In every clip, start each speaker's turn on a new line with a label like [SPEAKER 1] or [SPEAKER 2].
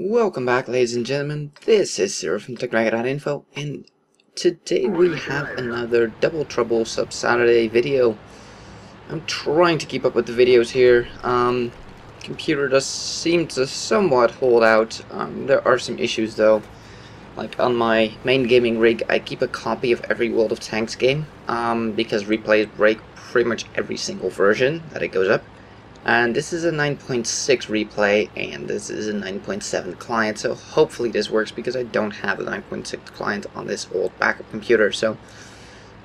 [SPEAKER 1] Welcome back, ladies and gentlemen. This is Zero from TechDragon.info, and today we have another Double Trouble Sub Saturday video. I'm trying to keep up with the videos here. Computer does seem to somewhat hold out. There are some issues though. Like on my main gaming rig, I keep a copy of every World of Tanks game, because replays break pretty much every single version that it goes up. And this is a 9.6 replay, and this is a 9.7 client, so hopefully this works because I don't have a 9.6 client on this old backup computer, so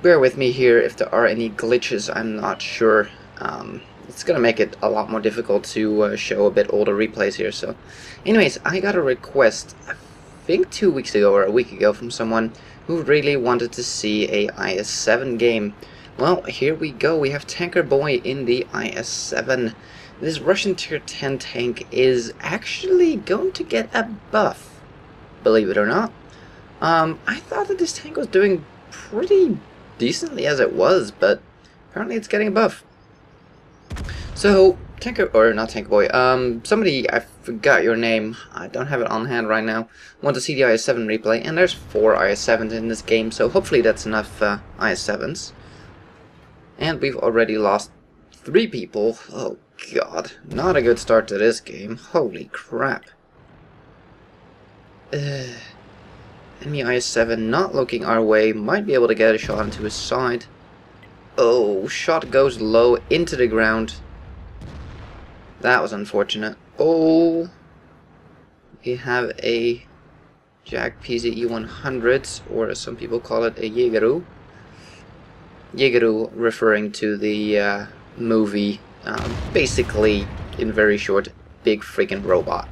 [SPEAKER 1] bear with me here if there are any glitches. I'm not sure. It's gonna make it a lot more difficult to show a bit older replays here. So anyways, I got a request, I think 2 weeks ago or a week ago, from someone who really wanted to see a IS-7 game. Well, here we go. We have Tanker Boy in the IS-7. This Russian tier 10 tank is actually going to get a buff, believe it or not. I thought that this tank was doing pretty decently as it was, but apparently it's getting a buff. So, Tanker, or not Tanker Boy, somebody, I forgot your name, I don't have it on hand right now, want to see the IS-7 replay, and there's 4 IS-7s in this game, so hopefully that's enough IS-7s. And we've already lost 3 people. Oh god, not a good start to this game. Holy crap. Enemy IS-7 not looking our way, might be able to get a shot into his side. Oh, shot goes low into the ground. That was unfortunate. Oh, we have a Jag PZE-100, or as some people call it, a Jägeru. Jägeru referring to the movie, basically, in very short, big freaking robot.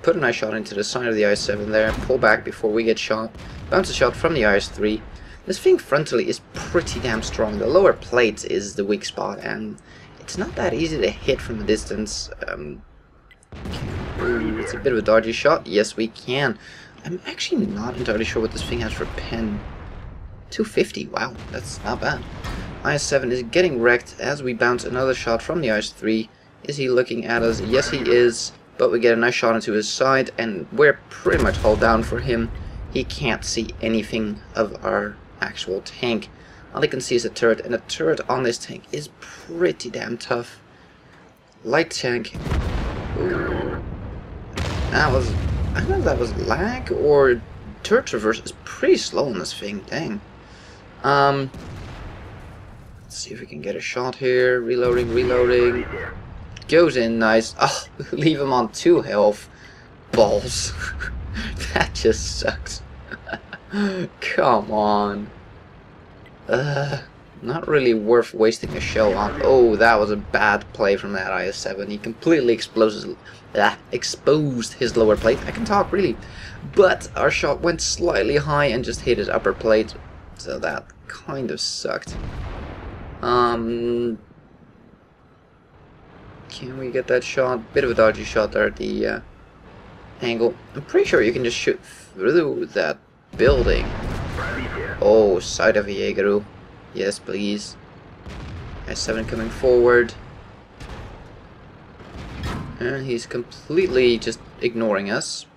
[SPEAKER 1] Put a nice shot into the side of the IS-7 there, pull back before we get shot, bounce a shot from the IS-3. This thing frontally is pretty damn strong. The lower plate is the weak spot, and it's not that easy to hit from a distance. It's a bit of a dodgy shot. Yes, we can. I'm actually not entirely sure what this thing has for pen. 250, wow, that's not bad. IS-7 is getting wrecked as we bounce another shot from the IS-3. Is he looking at us? Yes, he is, but we get a nice shot into his side, and we're pretty much hull down for him. He can't see anything of our actual tank. All he can see is a turret, and a turret on this tank is pretty damn tough. Light tank. Ooh. That was, I don't know if that was lag or turret traverse is pretty slow on this thing, dang. Let's see if we can get a shot here. Reloading. Goes in, nice. Oh, leave him on 2 health. Balls. That just sucks. Come on. Not really worth wasting a shell on. Oh, that was a bad play from that IS-7. He completely exposed his lower plate. I can talk, really. But our shot went slightly high and just hit his upper plate. So that kind of sucked. Can we get that shot? Bit of a dodgy shot there at the angle. I'm pretty sure you can just shoot through that building. Oh, side of a Jägeru. Yes, please. IS-7 coming forward. And he's completely just ignoring us.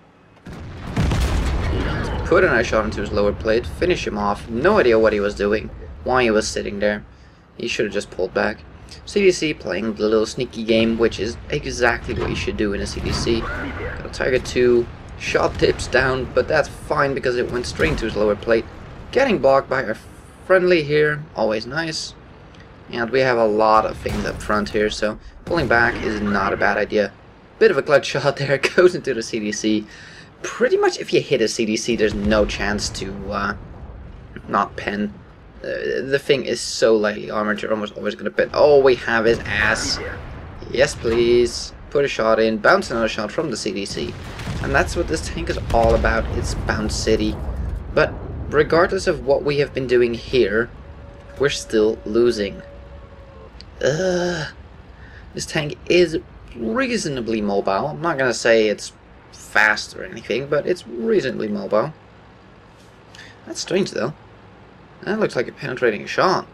[SPEAKER 1] Put a nice shot into his lower plate, finish him off. No idea what he was doing, why he was sitting there. He should have just pulled back. CDC playing the little sneaky game, which is exactly what you should do in a CDC. Got a Tiger 2, shot dips down, but that's fine because it went straight into his lower plate. Getting blocked by our friendly here, always nice. And we have a lot of things up front here, so pulling back is not a bad idea. Bit of a clutch shot there, goes into the CDC. Pretty much if you hit a CDC, there's no chance to not pen. The thing is so lightly armored, you're almost always going to pen. Oh, we have his ass. Yes, please. Put a shot in, bounce another shot from the CDC. And that's what this tank is all about, it's Bounce City. But regardless of what we have been doing here, we're still losing. This tank is reasonably mobile. I'm not going to say it's fast or anything, but it's reasonably mobile. That's strange though. That looks like a penetrating shot.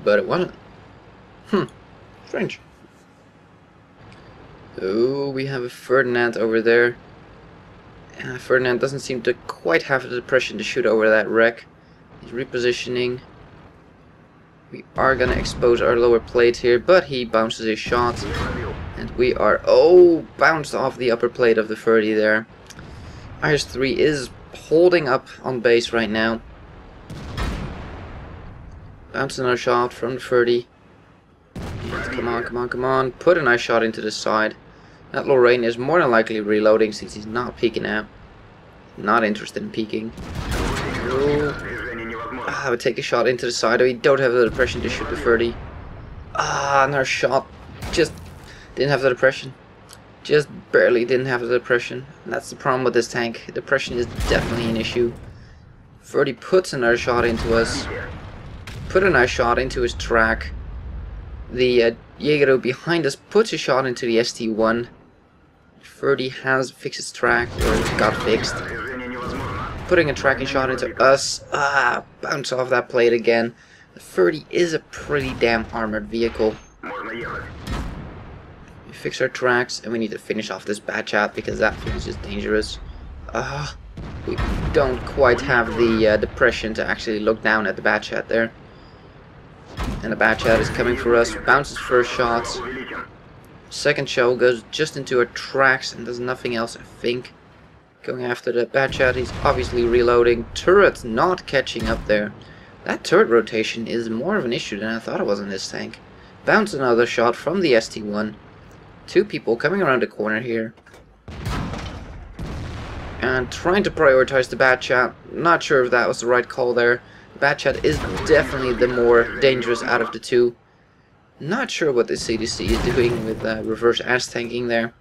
[SPEAKER 1] But it wasn't. Strange. Oh, we have a Ferdinand over there. Ferdinand doesn't seem to quite have the depression to shoot over that wreck. He's repositioning. We are gonna expose our lower plate here, but he bounces his shot. And we are, bounced off the upper plate of the 30 there. IS-3 is holding up on base right now. Bouncing our shot from the 30. And come on, come on, come on. Put a nice shot into the side. That Lorraine is more than likely reloading since he's not peeking out. Not interested in peeking. I would take a shot into the side. We don't have the depression to shoot the 30. And our shot just didn't have the depression. Just barely didn't have the depression. And that's the problem with this tank. Depression is definitely an issue. 30 puts another shot into us. Put a nice shot into his track. The Jaeger behind us puts a shot into the ST1. 30 has fixed its track, or got fixed. Putting a tracking shot into us. Bounce off that plate again. The 30 is a pretty damn armored vehicle. We fix our tracks, and we need to finish off this bad chat because that thing is just dangerous. We don't quite have the depression to actually look down at the bad chat there. And the bad chat is coming for us. Bounces first shot. Second shell goes just into our tracks and does nothing else, I think. Going after the bad chat, he's obviously reloading. Turret's not catching up there. That turret rotation is more of an issue than I thought it was in this tank. Bounce another shot from the ST1. Two people coming around the corner here. And trying to prioritize the bad chat. Not sure if that was the right call there. The bad chat is definitely the more dangerous out of the two. Not sure what the CDC is doing with reverse ass tanking there.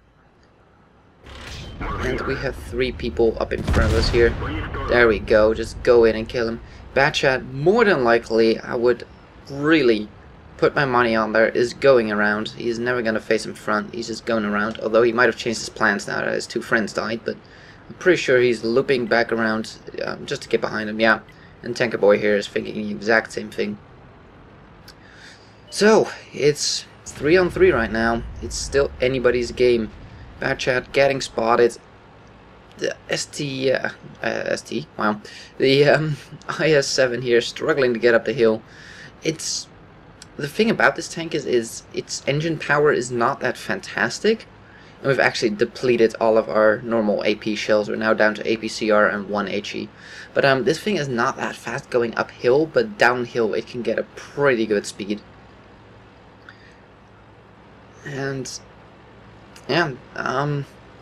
[SPEAKER 1] And we have three people up in front of us here. There we go, just go in and kill him. Bad chat, more than likely, I would really put my money on there, is going around. He's never going to face him front, he's just going around. Although he might have changed his plans now that his two friends died, but I'm pretty sure he's looping back around just to get behind him, yeah. And Tanker Boy here is thinking the exact same thing. So, it's 3-on-3 right now. It's still anybody's game. Bad chat getting spotted. The the IS-7 here struggling to get up the hill. It's the thing about this tank is its engine power is not that fantastic. And we've actually depleted all of our normal AP shells. We're now down to APCR and 1 HE. But this thing is not that fast going uphill, but downhill it can get a pretty good speed. And yeah,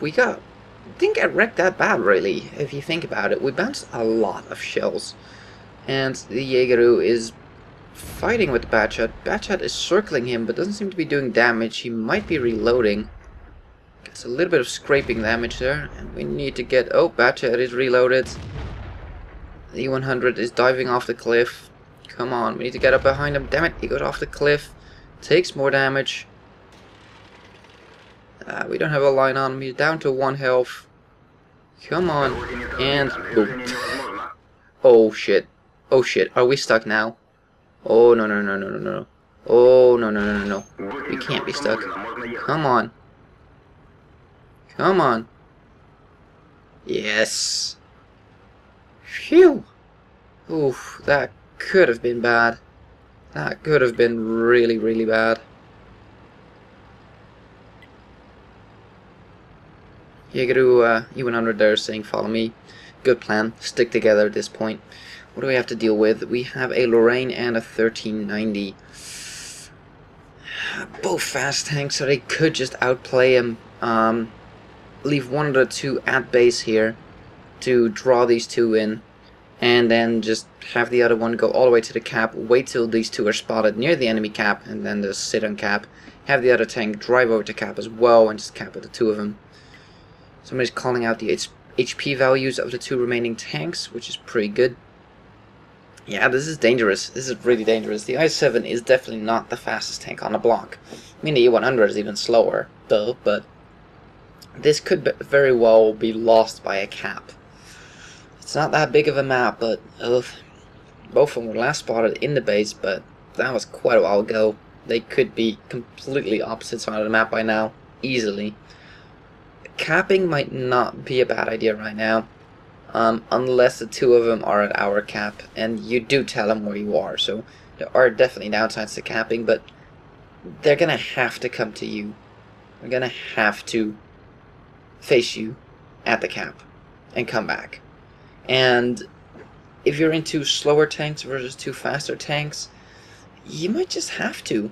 [SPEAKER 1] we didn't get wrecked that bad really, if you think about it. We bounced a lot of shells, and the Jaeger is fighting with the bad chat. Bad chat is circling him, but doesn't seem to be doing damage. He might be reloading. Gets a little bit of scraping damage there, and we need to get. Oh, bad chat is reloaded. The E100 is diving off the cliff. Come on, we need to get up behind him. Damn it, he goes off the cliff. Takes more damage. We don't have a line on him. He's down to 1 health. Come on. And... oh shit. Oh shit. Are we stuck now? Oh no no no no no no. Oh no no no no no. We can't be stuck. Come on. Come on. Yes. Phew. Oof. That could have been bad. That could have been really really bad. Jaeger E100 there saying follow me. Good plan. Stick together at this point. What do we have to deal with? We have a Lorraine and a 1390. Both fast tanks, so they could just outplay him. Leave one of the two at base here to draw these two in. And then just have the other one go all the way to the cap. Wait till these two are spotted near the enemy cap. And then just sit on cap. Have the other tank drive over to cap as well. And just cap with the two of them. Somebody's calling out the HP values of the two remaining tanks, which is pretty good. Yeah, this is dangerous. This is really dangerous. The IS-7 is definitely not the fastest tank on the block. I mean, the E100 is even slower, though, but this could very well be lost by a cap. It's not that big of a map, but both of them were last spotted in the base, but that was quite a while ago. They could be completely opposite side of the map by now. easily. Capping might not be a bad idea right now, unless the two of them are at our cap, and you do tell them where you are. So there are definitely downsides to capping, but they're gonna have to come to you. They're gonna have to face you at the cap and come back. And if you're into slower tanks versus two faster tanks, you might just have to,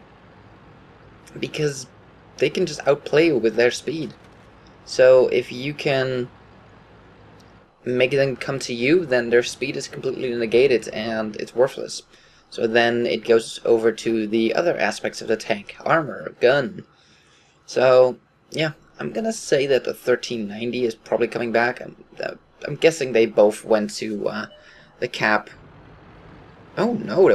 [SPEAKER 1] because they can just outplay you with their speed. So if you can make them come to you, then their speed is completely negated and it's worthless. So then it goes over to the other aspects of the tank: armor, gun. So yeah, I'm gonna say that the 1390 is probably coming back. I'm guessing they both went to the cap. Oh no,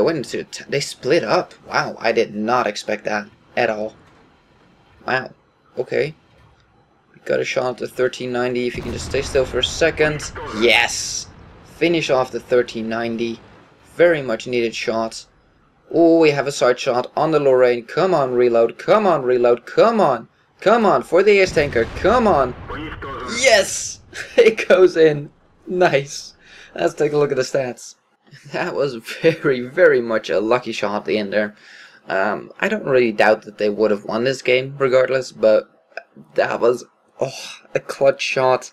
[SPEAKER 1] they split up. Wow, I did not expect that at all. Wow, okay. Got a shot at the 1390. If you can just stay still for a second. Yes! Finish off the 1390. Very much needed shot. Oh, we have a side shot on the Lorraine. Come on, reload. Come on, reload. Come on. Come on, for the ace tanker. Come on. Yes! It goes in. Nice. Let's take a look at the stats. That was very, very much a lucky shot at the end there. I don't really doubt that they would have won this game regardless, but that was a clutch shot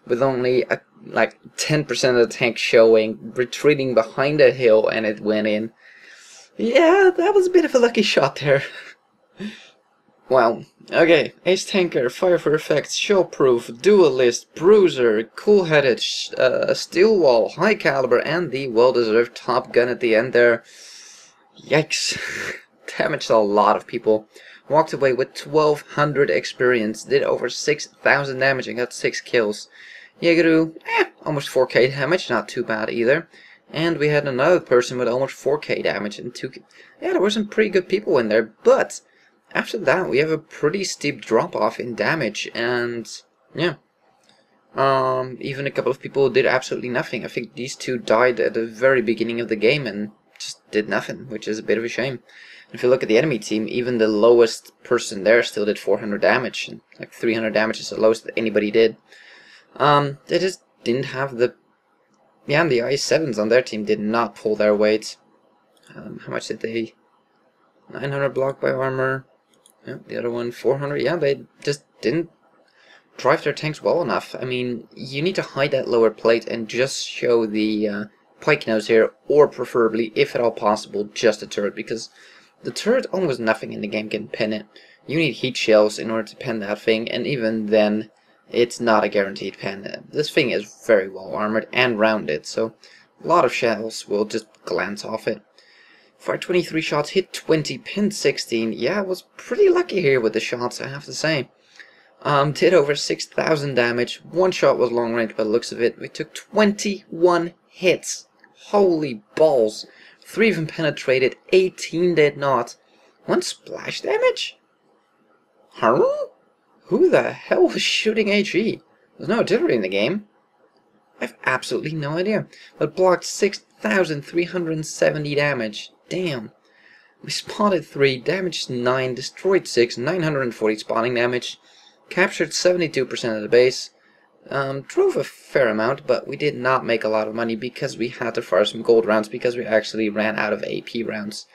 [SPEAKER 1] with only like 10% of the tank showing, retreating behind a hill, and it went in. Yeah, that was a bit of a lucky shot there. Wow. Okay, ace tanker, fire for effects, showproof, duelist, bruiser, cool-headed, steel wall, high caliber, and the well-deserved top gun at the end there. Yikes. Damaged a lot of people. Walked away with 1200 experience, did over 6000 damage and got 6 kills. Jägeru, almost 4k damage, not too bad either. And we had another person with almost 4k damage and 2k. Yeah, there were some pretty good people in there, but after that we have a pretty steep drop off in damage, and yeah. Even a couple of people did absolutely nothing. I think these two died at the very beginning of the game and just did nothing, which is a bit of a shame. If you look at the enemy team, even the lowest person there still did 400 damage, and like 300 damage is the lowest that anybody did. They just didn't have the... Yeah, the IS-7s on their team did not pull their weight. How much did they... 900 block by armor. Yeah, the other one 400. Yeah, they just didn't drive their tanks well enough. I mean, you need to hide that lower plate and just show the pike nose here, or preferably, if at all possible, just a turret, because the turret, almost nothing in the game can pin it. You need heat shells in order to pin that thing, and even then, it's not a guaranteed pin. This thing is very well armored and rounded, so a lot of shells will just glance off it. Fired 23 shots, hit 20, pinned 16. Yeah, I was pretty lucky here with the shots, I have to say. Did over 6000 damage. One shot was long range by the looks of it. We took 21 hits. Holy balls. 3 of them penetrated, 18 did not. 1 splash damage? Huh? Who the hell was shooting HE? There's no artillery in the game. I have absolutely no idea. But blocked 6,370 damage. Damn. We spotted 3, damaged 9, destroyed 6, 940 spawning damage. Captured 72% of the base. Drove a fair amount, but we did not make a lot of money because we had to fire some gold rounds because we actually ran out of AP rounds.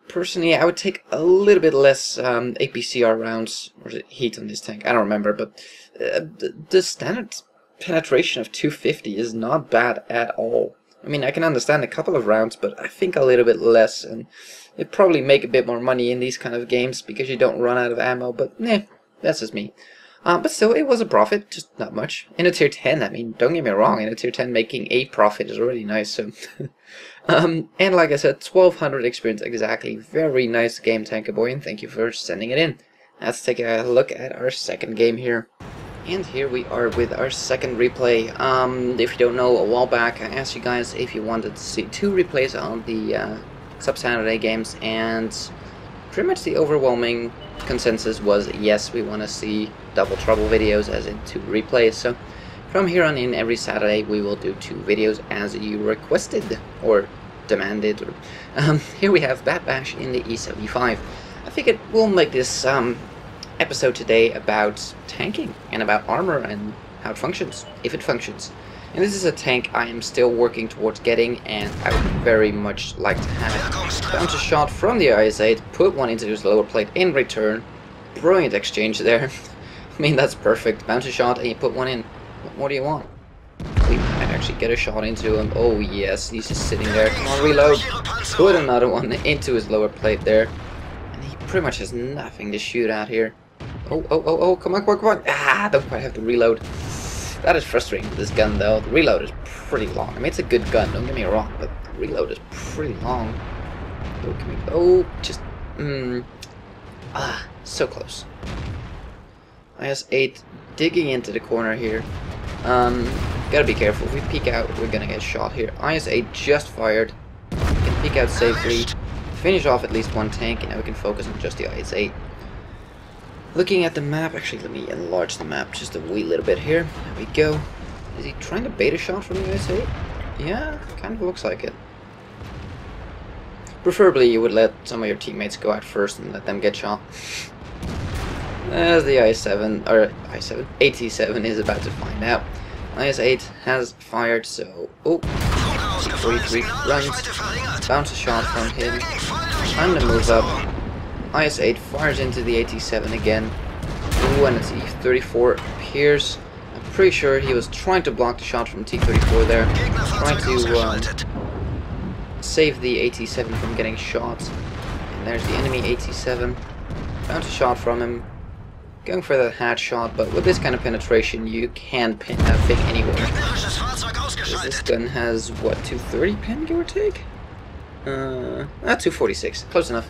[SPEAKER 1] Personally, I would take a little bit less APCR rounds, or is it heat on this tank? I don't remember, but the standard penetration of 250 is not bad at all. I mean, I can understand a couple of rounds, but I think a little bit less, and it'd probably make a bit more money in these kind of games because you don't run out of ammo, but nah, that's just me. But still, it was a profit, just not much. In a tier 10, I mean, don't get me wrong, in a tier 10 making a profit is already nice, so... and like I said, 1200 experience exactly. Very nice game, Tanker Boy, and thank you for sending it in. Let's take a look at our second game here. And here we are with our second replay. If you don't know, a while back I asked you guys if you wanted to see 2 replays on the Sub-Saturday games, and pretty much the overwhelming consensus was yes, we want to see Double Trouble videos, as in 2 replays. So from here on in, every Saturday we will do 2 videos as you requested or demanded. Here we have Bad Bash in the E75. I figured we'll make this episode today about tanking and about armor and how it functions, if it functions. And this is a tank I am still working towards getting, and I would very much like to have. Bounce a shot from the IS-8, put one into his lower plate in return. Brilliant exchange there. I mean, that's perfect. Bounce a shot and you put one in. What more do you want? We might actually get a shot into him. Oh yes, he's just sitting there. Come on, reload. Put another one into his lower plate there. And he pretty much has nothing to shoot at here. Oh, come on. Ah, don't quite have to reload. That is frustrating with this gun though. The reload is pretty long. I mean, it's a good gun, don't get me wrong, but the reload is pretty long. Oh, can we... Oh, just... so close. IS-8 digging into the corner here. Gotta be careful. If we peek out, we're gonna get shot here. IS-8 just fired. We can peek out safely, finish off at least one tank, and now we can focus on just the IS-8. Looking at the map, actually let me enlarge the map just a wee little bit here. There we go. Is he trying to bait a shot from the IS-8? Yeah, kind of looks like it. Preferably you would let some of your teammates go out first and let them get shot. As the IS-7, or IS-7, AT-7 is about to find out. IS-8 has fired, so... Oh! T-43 runs. Bounce a shot from him. Time to move up. IS-8 fires into the AT-7 again. Ooh, and a T-34 appears. I'm pretty sure he was trying to block the shot from T-34 there. Trying to save the AT-7 from getting shot. And there's the enemy AT-7. Bounce a shot from him. Going for that hatch shot, but with this kind of penetration you can pin that thing anywhere. This gun has, what, 230 pin, give or take? 246. Close enough.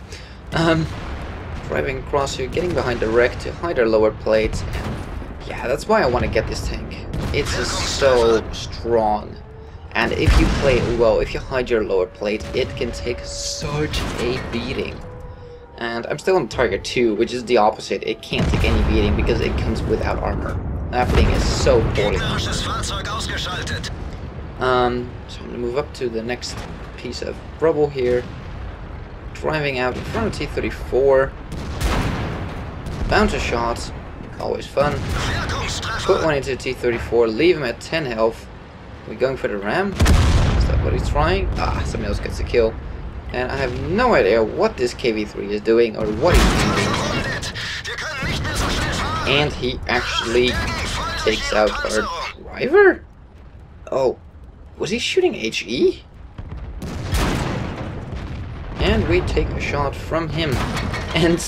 [SPEAKER 1] Driving across here, getting behind the wreck to hide our lower plates, and yeah, that's why I want to get this tank. It's just so strong, and if you play it well, if you hide your lower plate, it can take such a beating. And I'm still on Target 2, which is the opposite. It can't take any beating because it comes without armor. That thing is so poorly armored. So I'm gonna move up to the next piece of rubble here. Driving out in front of T-34. Bounce a shot. Always fun. Put one into T-34. Leave him at 10 health. Are we going for the ram? Is that what he's trying? Ah, somebody else gets a kill. And I have no idea what this KV-3 is doing or what he's doing. And he actually takes out our driver? Oh, was he shooting HE? And we take a shot from him. And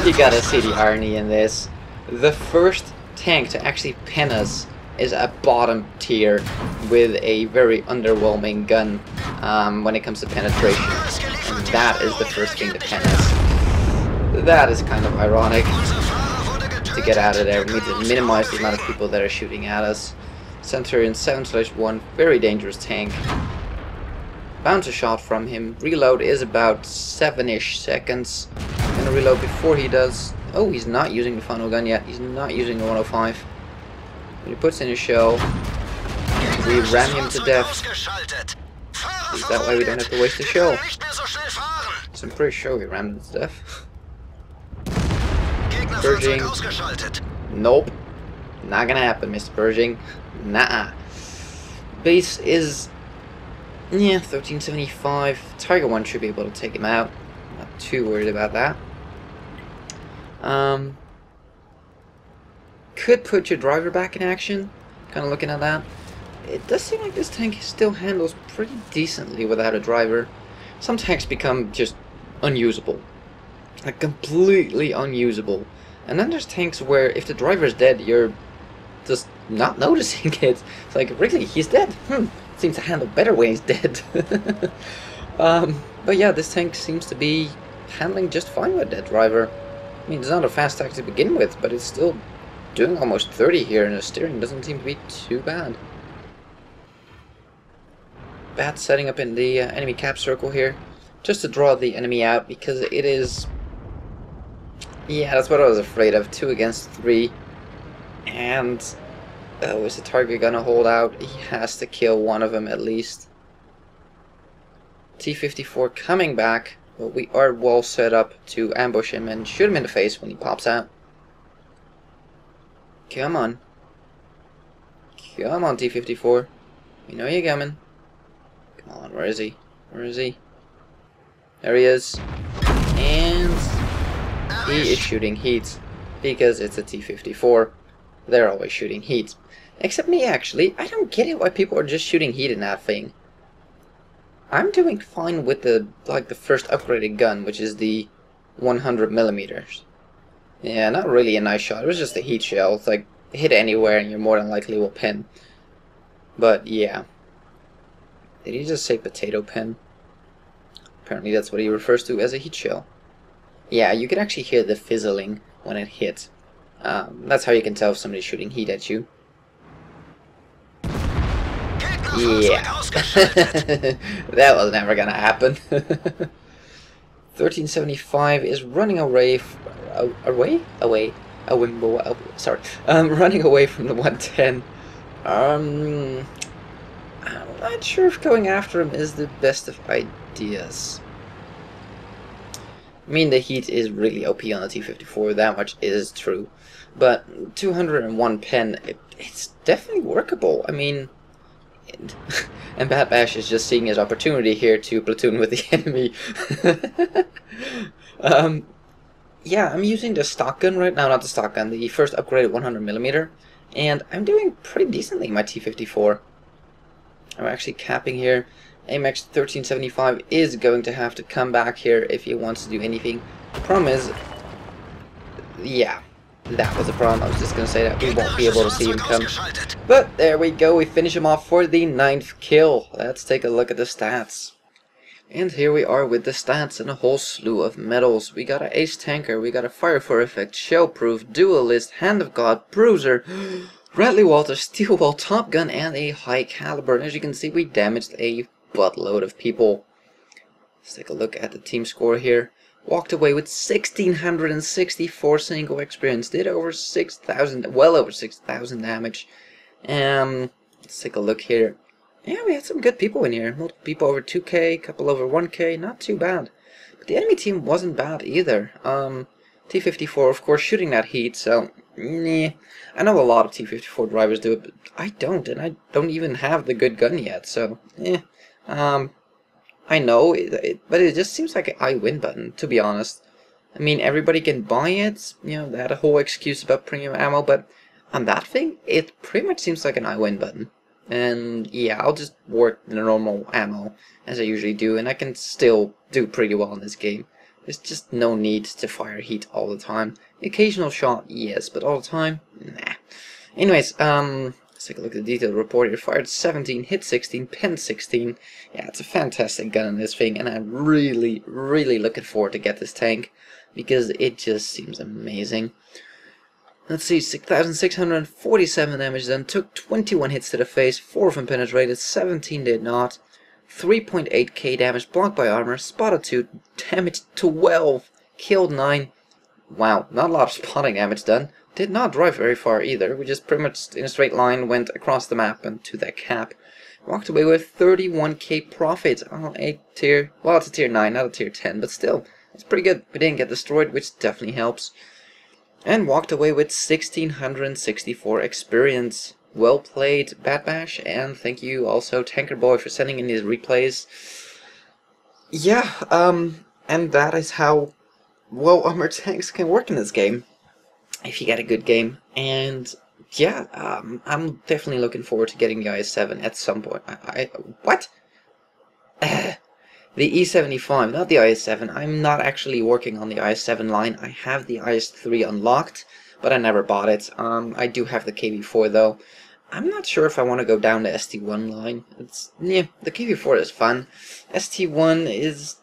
[SPEAKER 1] you gotta see the irony in this. The first tank to actually pin us is a bottom tier with a very underwhelming gun when it comes to penetration. And that is the first thing to pin us. That is kind of ironic to get out of there. We need to minimize the amount of people that are shooting at us. Centurion 7/1, very dangerous tank. Bounce a shot from him. Reload is about 7-ish seconds. I'm gonna reload before he does. Oh, he's not using the funnel gun yet. He's not using the 105. When he puts in a shell, we ram him to death. That way we don't have to waste a shell. So I'm pretty sure we rammed him to death. Purging. Nope. Not gonna happen, Mr. Purging. Nah. Base is... yeah, 1375. Tiger 1 should be able to take him out. Not too worried about that. Could put your driver back in action. Kind of looking at that. It does seem like this tank still handles pretty decently without a driver. Some tanks become just unusable. Like completely unusable. And then there's tanks where if the driver's dead, you're just not noticing it. It's like, really, he's dead? Seems to handle better when he's dead. But yeah, this tank seems to be handling just fine with that driver. I mean, it's not a fast tank to begin with, but it's still doing almost 30 here, and the steering doesn't seem to be too bad. Bat setting up in the enemy cap circle here, just to draw the enemy out, because it is... yeah, that's what I was afraid of. 2 against 3. And... oh, is the target gonna hold out? He has to kill one of them at least. T-54 coming back. But we are well set up to ambush him and shoot him in the face when he pops out. Come on. Come on, T-54. We know you're coming. Come on, where is he? Where is he? There he is. And he is shooting heat. Because it's a T-54. They're always shooting heat. Except me, actually. I don't get it why people are just shooting heat in that thing. I'm doing fine with the first upgraded gun, which is the 100mm. Yeah, not really a nice shot. It was just a heat shell. It's like, hit anywhere and you're more than likely will pin. But yeah. Did he just say potato pin? Apparently that's what he refers to as a heat shell. Yeah, you can actually hear the fizzling when it hits. That's how you can tell if somebody's shooting heat at you. Yeah. That was never gonna happen. 1375 is running away running away from the 110. I'm not sure if going after him is the best of ideas. I mean, the heat is really OP on the T-54, that much is true. But 201 pen, it's definitely workable. I mean, and Bad Bash is just seeing his opportunity here to platoon with the enemy. Yeah, I'm using the stock gun right now, not the stock gun, the first upgraded 100mm, and I'm doing pretty decently in my T-54. I'm actually capping here. AMX 1375 is going to have to come back here if he wants to do anything. The problem is, yeah, that was the problem. I was just going to say that we won't be able to see him come. But there we go, we finish him off for the 9th kill. Let's take a look at the stats. And here we are with the stats and a whole slew of medals. We got an ace tanker, we got a fire for effect, shell proof, duelist, hand of god, bruiser, Bradley Walters, steel wall, top gun, and a high caliber. And as you can see, we damaged a buttload of people. Let's take a look at the team score here. Walked away with 1,664 single experience. Did over 6,000, well over 6,000 damage. Let's take a look here. Yeah, we had some good people in here. Multiple people over 2k, a couple over 1k. Not too bad. But the enemy team wasn't bad either. T-54, of course, shooting that heat, so nah. I know a lot of T-54 drivers do it, but I don't, and I don't even have the good gun yet, so I know, but it just seems like an I win button, to be honest. I mean, everybody can buy it, you know, that whole excuse about premium ammo, but on that thing, it pretty much seems like an I win button. And yeah, I'll just work the normal ammo, as I usually do, and I can still do pretty well in this game. There's just no need to fire heat all the time. The occasional shot, yes, but all the time, nah. Anyways, let's take a look at the detailed report here. Fired 17, hit 16, pinned 16. Yeah, it's a fantastic gun in this thing, and I'm really, really looking forward to get this tank, because it just seems amazing. Let's see, 6,647 damage done, took 21 hits to the face, 4 of them penetrated, 17 did not. 3.8k damage, blocked by armor, spotted 2, damaged 12, killed 9. Wow, not a lot of spotting damage done. Did not drive very far either. We just pretty much in a straight line went across the map and to that cap. Walked away with 31k profit on a tier, well, it's a tier 9, not a tier 10, but still, it's pretty good. We didn't get destroyed, which definitely helps. And walked away with 1,664 experience. Well played, Bad Bash, and thank you also Tanker Boy for sending in these replays. Yeah, and that is how well armored tanks can work in this game, if you get a good game. And yeah, I'm definitely looking forward to getting the IS-7 at some point. What? The E75, not the IS-7. I'm not actually working on the IS-7 line. I have the IS-3 unlocked, but I never bought it. I do have the KV-4 though. I'm not sure if I want to go down the ST1 line. It's, yeah, the KV-4 is fun. ST1 is,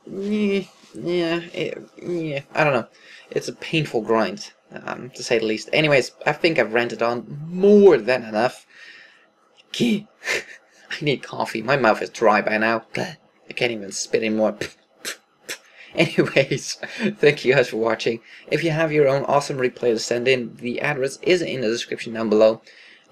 [SPEAKER 1] I don't know. It's a painful grind, to say the least. Anyways, I think I've ranted on more than enough. I need coffee. My mouth is dry by now. I can't even spit anymore. Anyways, thank you guys for watching. If you have your own awesome replay to send in, the address is in the description down below.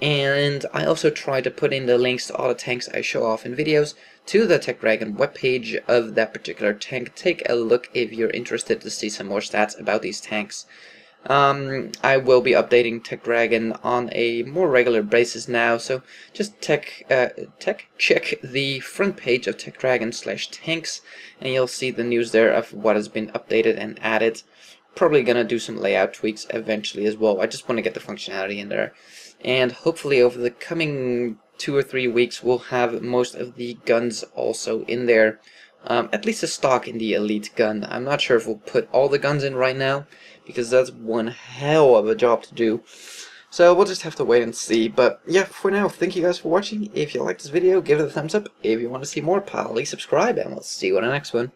[SPEAKER 1] And I also try to put in the links to all the tanks I show off in videos to the TechDragon webpage of that particular tank. Take a look if you're interested to see some more stats about these tanks. I will be updating TechDragon on a more regular basis now, so just check the front page of TechDragon/tanks, and you'll see the news there of what has been updated and added. Probably gonna do some layout tweaks eventually as well. I just want to get the functionality in there, and hopefully over the coming 2 or 3 weeks we'll have most of the guns also in there. At least a stock in the elite gun. I'm not sure if we'll put all the guns in right now, because that's one hell of a job to do. So we'll just have to wait and see. But yeah, for now, thank you guys for watching. If you liked this video, give it a thumbs up. If you want to see more, please subscribe, and we'll see you on the next one.